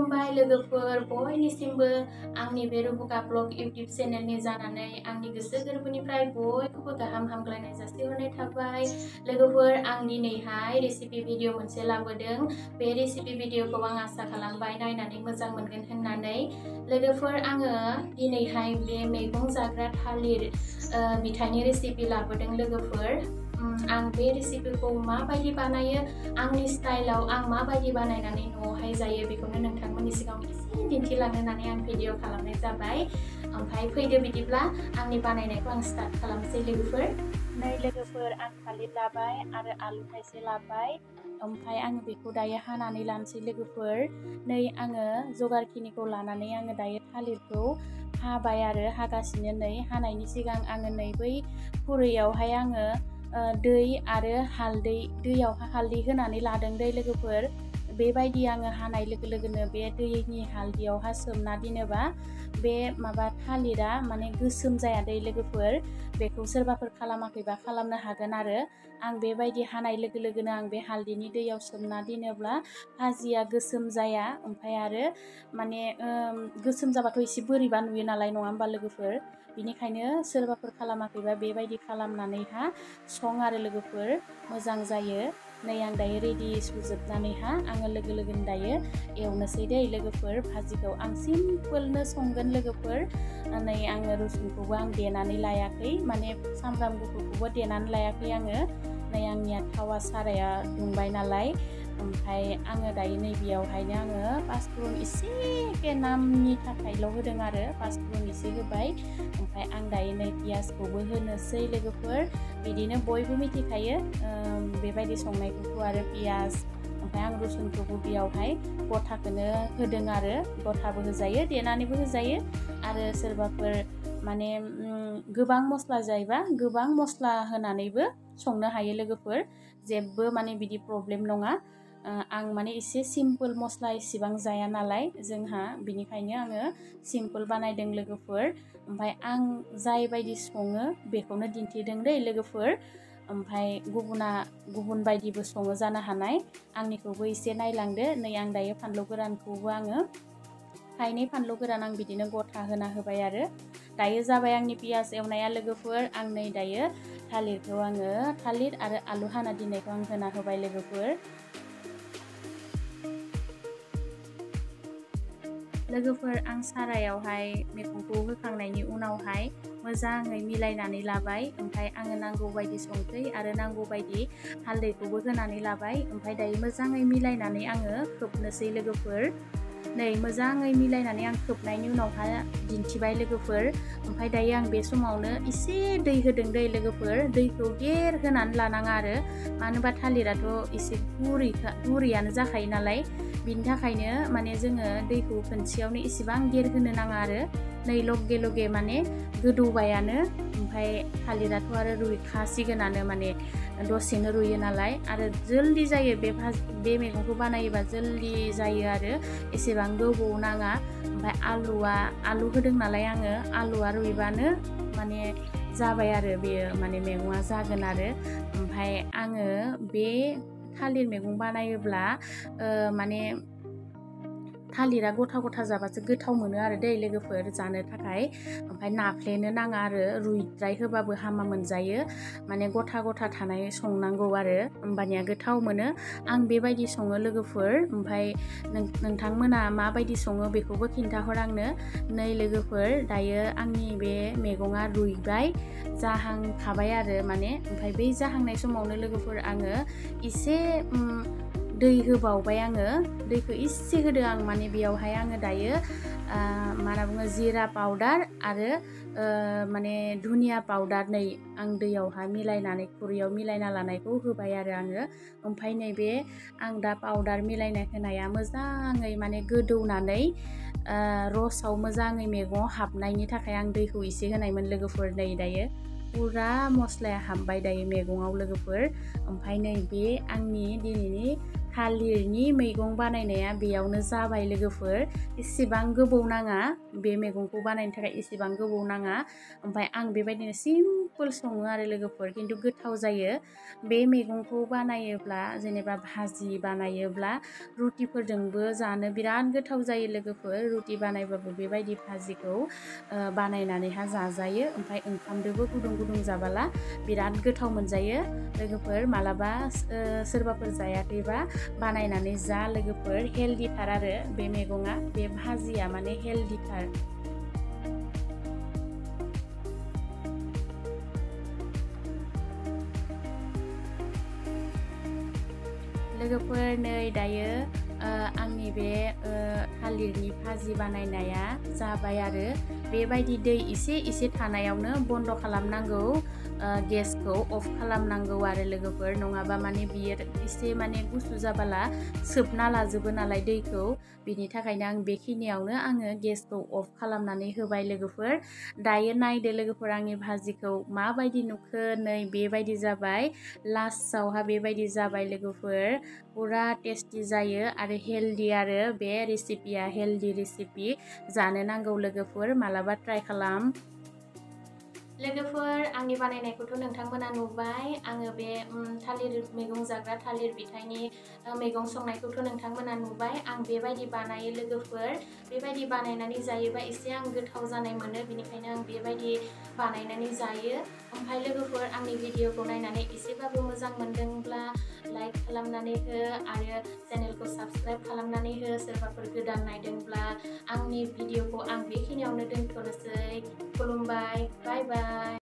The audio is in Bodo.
खुलुमबाय लोगोफोर बयनिसिमबो आंनि बे रुबुका ब्लग इउटिउब चेनेलनि जानानै आंनि गोसो गोरबोनिफ्राय बयखौबो गाहाम हामग्लायनाय जासिहरनाय थाबाय। लोगोफोर आं दिनैहाय रेसिपि भिडिअ मोनसे लाबोदों। बे रेसिपि भिडिअखौ आं आसा खालामबाय नायनानै मोजां मोनगोन होननानै। लोगोफोर आङो दिनैहाय बे मैगं जाग्रा थालिर बिथाइनि रेसिपि लाबोदों लोगोफोर। आं बे रेसिपिखौ माबायदि बानायो आंनि स्टाइलाव आं माबायदि बानायनानै न'आवहाय जायो बेखौनो नोंथांमोननि सिगाङाव एसे दिन्थिलांनो होननानै आं भिडिअ खालामनाय जाबाय। ओमफ्राय फैदो बिदिब्ला आंनि बानायनायखौ आं स्टार्ट खालामसै लोगोफोर। नै लोगोफोर आं थालिर लाबाय आरो आलु थाइसे लाबाय। ओमफ्राय आङो बेखौ दायो हानानै लानोसै लोगोफोर। नै आङो जगारखिनिखौ लानानै आङो दायो थालिरखौ हाबाय आरो हागासिनो। नै हानायनि सिगां आङो नै बै खुरैयावहाय आङो दै आरो दैयाव हालदै होनानै लादों दै लोगोफोर। बेबायदि आङो हानाय लोगो लोगोनो बे दैनि हालदैयावहा सोमना दोनोबा बे माबा थालिरा माने गोसोम जाया दै लोगोफोर। बेखौ सोरबाफोर खालामाखैबा खालामनो हागोन आरो। आं बेबायदि हानाय लोगो लोगोनो आं बे हालदैनि दैयाव सोमना दोनोब्ला भाजिया गोसोम जाया। ओमफ्राय आरो माने गोसोम जाबाथ' एसे बोरैबा नुयो नालाय नङा होमबा लोगोफोर। बिनिखायनो सोरबाफोर खालामाखैबा बेबायदि खालामनानैहा सं आरो लोगोफोर मोजां जायो। नै आं दायो रेडि सुजोबनानैहा आङो लोगो लोगोनो दायो एवनोसै दै लोगोफोर। भाजिखौ आं सिम्पोलनो संगोन लोगोफोर। नै आङो रसुनखौबो आं देनानै लायाखै, माने सामब्राम गुफुरखौबो देनानै लायाखै आङो। नै आंनिया थावा साराया दुंबाय नालाय। ओमफ्राय आङो दायो नै बेयावहायनो आङो पासफुरन एसे नामनि थाखायल' होदों आरो पासफुरन एसे होबाय। ओमफ्राय आं दायो नै पियासखौबो होनोसै लोगोफोर। बिदिनो बयबो मिथिखायो बेबायदि संनायखौथ' आरो पियास। ओमफ्राय आं रसुनखौबो बेयावहाय गथाखौनो होदों आरो। गथाबो होजायो देनानैबो होजायो आरो सोरबाफोर माने गोबां मस्ला जायोबा गोबां मस्ला होनानैबो संनो हायो लोगोफोर। जेबो माने बिदि प्रब्लेम नङा। आं माने एसे सिम्पोल मस्ला इसेबां जाया नालाय जोंहा, बिनिखायनो आङो सिम्पोल बानायदों लोगोफोर। ओमफ्राय आं जाय बायदि सङो बेखौनो दिन्थिदों दै लोगोफोर। ओमफ्राय गुबुन बायदिबो सङो जानो हानाय। आंनिखौबो एसे नायलांदो। नै आं दायो फानलु गोरानखौबो आङो थाइनै फानलु गोरान आं बिदिनो गथा होना होबाय आरो। दायो जाबाय आंनि पियास एवनाया लोगोफोर। आं नै दायो थालिरखौ आङो थालिर आरो आलु हाना दोननायखौ आं होना होबाय लोगोफोर। लोगोफोर आं सारायावहाय मैगंखौ होखांनायनि उनावहाय मोजाङै मिलायनानै लाबाय। ओमफ्राय आङो नांगौ बायदि संख्रि आरो नांगौ बायदि हालदैखौबो होनानै लाबाय। ओमफ्राय दायो मोजाङै मिलायनानै आङो खोबनोसै लोगोफोर। नै मोजाङै मिलायनानै आं खोबनायनि उनावहाय दिन्थिबाय लोगोफोर। ओमफ्राय दायो आं बे समावनो एसे दै होदों दै लोगोफोर। दैखौ गेर होनानै लानाङा आरो, मानो होनबा थालिराथ' एसे गुरैयानो जाखायो नालाय। बिनि थाखायनो माने जोङो दैखौ खनसेयावनो इसेबां गेर होनो नाङा आरो। नै लगे लगे माने गोदौबायानो। ओमफ्राय थालिराथ' आरो रुइखासिगोनानो, माने दसेनो रुइयो नालाय। आरो जल्दि जायो बे मैगंखौ बानायोबा जल्दि जायो आरो, एसेबां गोबाव नाङा। ओमफ्राय आलु होदों नालाय आङो, आलुआ रुइबानो माने जाबाय आरो बेयो, माने मैगङा जागोन आरो। ओमफ्राय आङो बे थालिर मैगं बानायोब्ला माने थालिरा गथा गथा जाबासो गोथाव मोनो आरो दै लोगोफोर जानो थाखाय। ओमफ्राय नाफ्लेनो नाङा आरो, रुइद्राय होबाबो हामा मोनजायो। माने गथा गथा थानाय संनांगौ आरो, होमबानिया गोथाव मोनो। आं बेबायदि सङो लोगोफोर। ओमफ्राय नोंथांमोना माबायदि सङो बेखौबो खिन्थाहर आंनो। नै लोगोफोर दायो आंनि बे मैगङा रुइबाय, जाहांखाबाय आरो माने। ओमफ्राय बै जाहांनाय समावनो लोगोफोर आङो एसे दै होबावबाय आङो। दैखौ इसे होदो आं, माने बेयावहाय आङो दायो मा होनना बुङो जिरा पाउदार आरो माने धुनिया पाउदार नै आं दैयावहाय मिलायनानै खुरैयाव मिलायना लानायखौ होबाय आरो आङो। ओमफ्राय नैबे आं दा पाउदार मिलायना होनाया मोजाङै माने गोदौनानै रसआव मोजाङै मैगङाव हाबनायनि थाखाय आं दैखौ एसे होनायमोन लोगोफोर। नै दायो पुरा मस्लाया हाबबाय दायो मैगङाव लोगोफोर। ओमफ्राय नै बे आंनि दिनैनि थालिरनि मैगं बानायनाया बेयावनो जाबाय लोगोफोर। एसेबां गोबाव नाङा बे मैगंखौ बानायनो थाखाय, एसेबां गोबाव नाङा। ओमफ्राय आं बेबायदिनो सिम्पोल सङो आरो लोगोफोर, खिन्थु गोथाव जायो। बे मैगंखौ बानायोब्ला जेनेबा भाजि बानायोब्ला रुटिफोरजोंबो जानो बिराद गोथाव जायो लोगोफोर। रुटि बानायबाबो बेबायदि भाजिखौ बानायनानैहा जाजायो। ओमफ्राय ओंखामदोबो गुदुं गुदुं जाबाला बिराद गोथाव मोनजायो लोगोफोर। मालाबा सोरबाफोर जायाखैबा बानायनानै जा लोगोफोर। हेल्दिथार आरो बे मैगङा, बे भाजिया माने हेल्दिथार। लोगोफोर नै दायो आंनि बे थालिरनि भाजि बानायनाया जाबाय आरो। बेबायदि दै एसे एसे थानायावनो बन्द खालामनांगौ, गेसखौ अफ खालामनांगौ आरो लोगोफोर। नङाबा माने बियो एसे माने गुसु जाबाला सोबना लाजोबो नालाय दैखौ। बिनि थाखायनो आं बेखिनियावनो आङो गेसखौ अफ खालामनानै होबाय लोगोफोर। दायो नायदो लोगोफोर आंनि भाजिखौ माबायदि नुखो। नै बेबायदि जाबाय, लास्टआवहा बेबायदि जाबाय लोगोफोर। पुरा टेस्टि जायो आरो हेल्दि आरो बे रेसिपिया, हेल्दि रेसिपि। जानो नांगौ लोगोफोर, मालाबा ट्राइ खालाम। लोगोफोर आंनि बानायनायखौथ' नोंथांमोना नुबाय। आङो बे थालिर मैगं जाग्रा थालिर बिथाइनि मैगं संनायखौथ' नोंथांमोना नुबाय। आं बेबायदि बानायो लोगोफोर। बेबायदि बानायनानै जायोबा एसे आं गोथाव जानाय मोनो, बेनिखायनो आं बेबायदि बानायनानै जायो। ओमफ्राय लोगोफोर आंनि भिडिअखौ नायनानै एसेबाबो मोजां मोनदोंब्ला लाइक खालामनानै हो आरो चेनेलखौ साबस्क्राइब खालामनानै हो। सोरबाफोर गोदान नायदोंब्ला आंनि भिडिअखौ आं बेखिनियावनो दोनथ'नोसै। खुलुमबाय, बाय बाय।